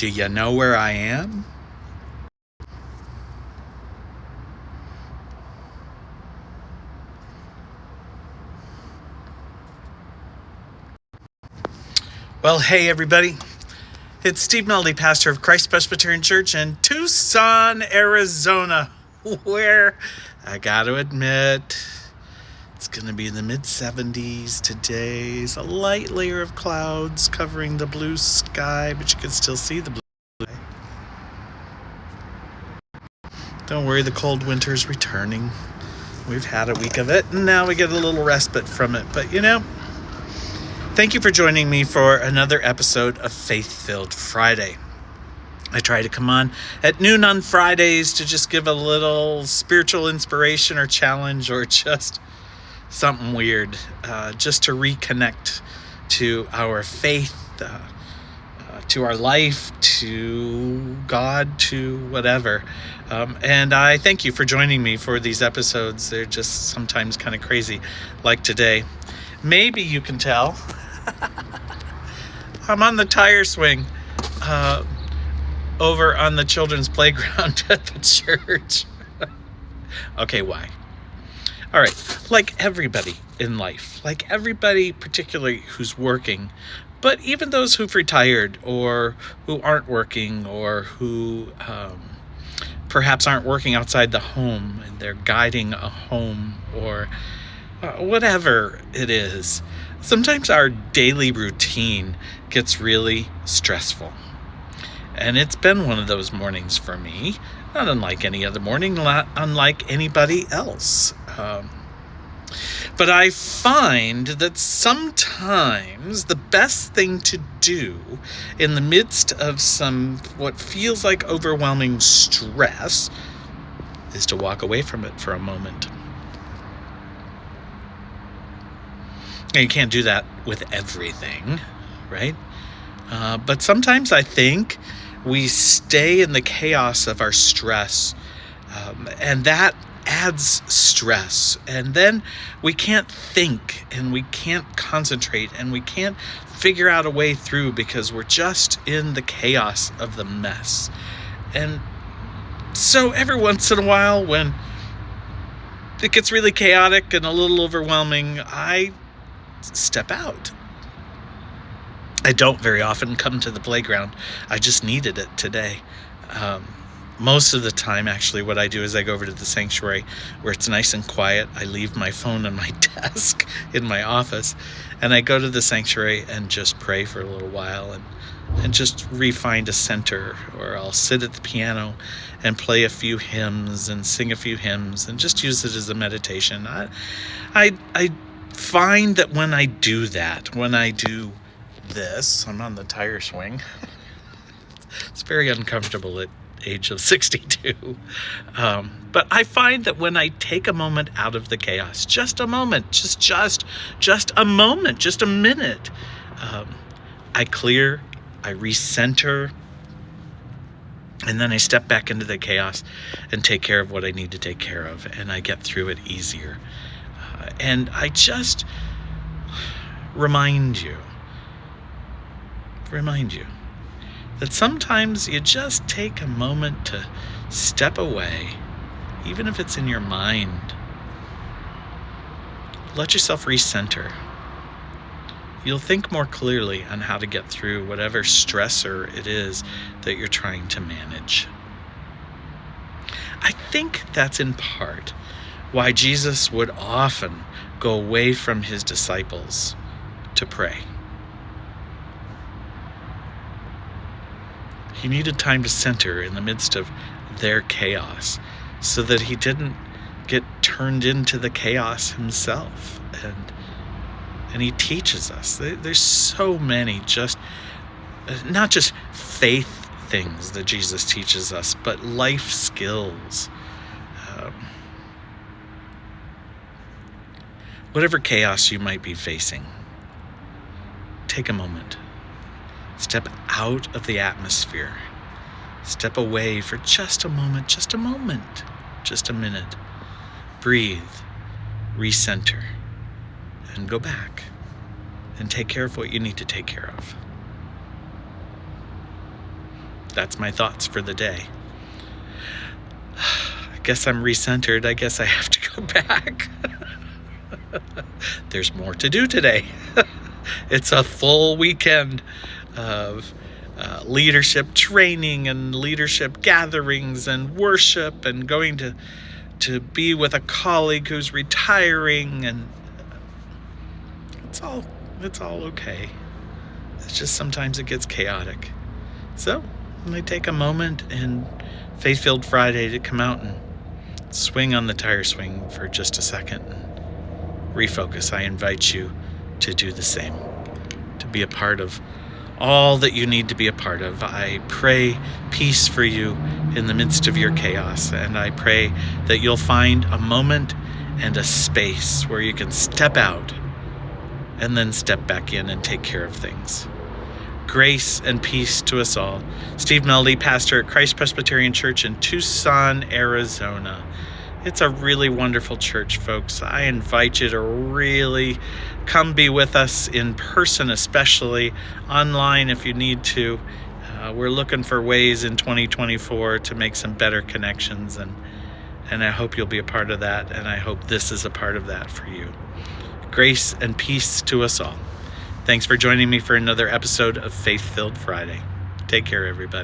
Do you know where I am? Well, hey everybody. It's Steve Melody, pastor of Christ Presbyterian Church in Tucson, Arizona, where I got to admit, it's going to be in the mid-70s today. It's a light layer of clouds covering the blue sky, but you can still see the blue sky. Don't worry, the cold winter's returning. We've had a week of it, and now we get a little respite from it. But thank you for joining me for another episode of Faith-Filled Friday. I try to come on at noon on Fridays to just give a little spiritual inspiration or challenge or just something weird, just to reconnect to our faith, to our life, to God, to whatever. And I thank you for joining me for these episodes. They're just sometimes kind of crazy, like today. Maybe you can tell I'm on the tire swing over on the children's playground at the church. Okay, why? All right, like everybody in life, like everybody particularly who's working, but even those who've retired or who aren't working or who perhaps aren't working outside the home and they're guiding a home or whatever it is, sometimes our daily routine gets really stressful. And it's been one of those mornings for me, not unlike any other morning, not unlike anybody else. But I find that sometimes the best thing to do in the midst of some what feels like overwhelming stress is to walk away from it for a moment. And you can't do that with everything, right? But sometimes I think we stay in the chaos of our stress, and that adds stress. And then we can't think, and we can't concentrate, and we can't figure out a way through because we're just in the chaos of the mess. And so every once in a while, when it gets really chaotic and a little overwhelming, I step out. I don't very often come to the playground. I just needed it today. Most of the time, actually, what I do is I go over to the sanctuary where it's nice and quiet. I leave my phone on my desk in my office, and I go to the sanctuary and just pray for a little while and just re-find a center, or I'll sit at the piano and play a few hymns and sing a few hymns and just use it as a meditation. I find that when I do that, when I do this, I'm on the tire swing. It's very uncomfortable at age of 62. But I find that when I take a moment out of the chaos, just a moment, just a moment, just a minute, I clear, I recenter, and then I step back into the chaos and take care of what I need to take care of, and I get through it easier. And I just remind you that sometimes you just take a moment to step away, even if it's in your mind. Let yourself recenter. You'll think more clearly on how to get through whatever stressor it is that you're trying to manage. I think that's in part why Jesus would often go away from his disciples to pray. He needed time to center in the midst of their chaos so that he didn't get turned into the chaos himself. And he teaches us. There's so many not just faith things that Jesus teaches us, but life skills. Whatever chaos you might be facing, take a moment. Step out of the atmosphere. Step away for just a moment, just a minute. Breathe, recenter, and go back and take care of what you need to take care of. That's my thoughts for the day. I guess I'm recentered. I guess I have to go back. There's more to do today. It's a full weekend of leadership training and leadership gatherings and worship and going to be with a colleague who's retiring, and it's all okay. It's just sometimes it gets chaotic. So let me take a moment in Faith-Filled Friday to come out and swing on the tire swing for just a second and refocus. I invite you to do the same, to be a part of all that you need to be a part of. I pray peace for you in the midst of your chaos, and I pray that you'll find a moment and a space where you can step out and then step back in and take care of things. Grace and peace to us all. Steve Meldy, pastor at Christ Presbyterian Church in Tucson, Arizona. It's a really wonderful church, folks. I invite you to really come be with us in person, especially online if you need to. We're looking for ways in 2024 to make some better connections, and I hope you'll be a part of that, and I hope this is a part of that for you. Grace and peace to us all. Thanks for joining me for another episode of Faith-Filled Friday. Take care, everybody.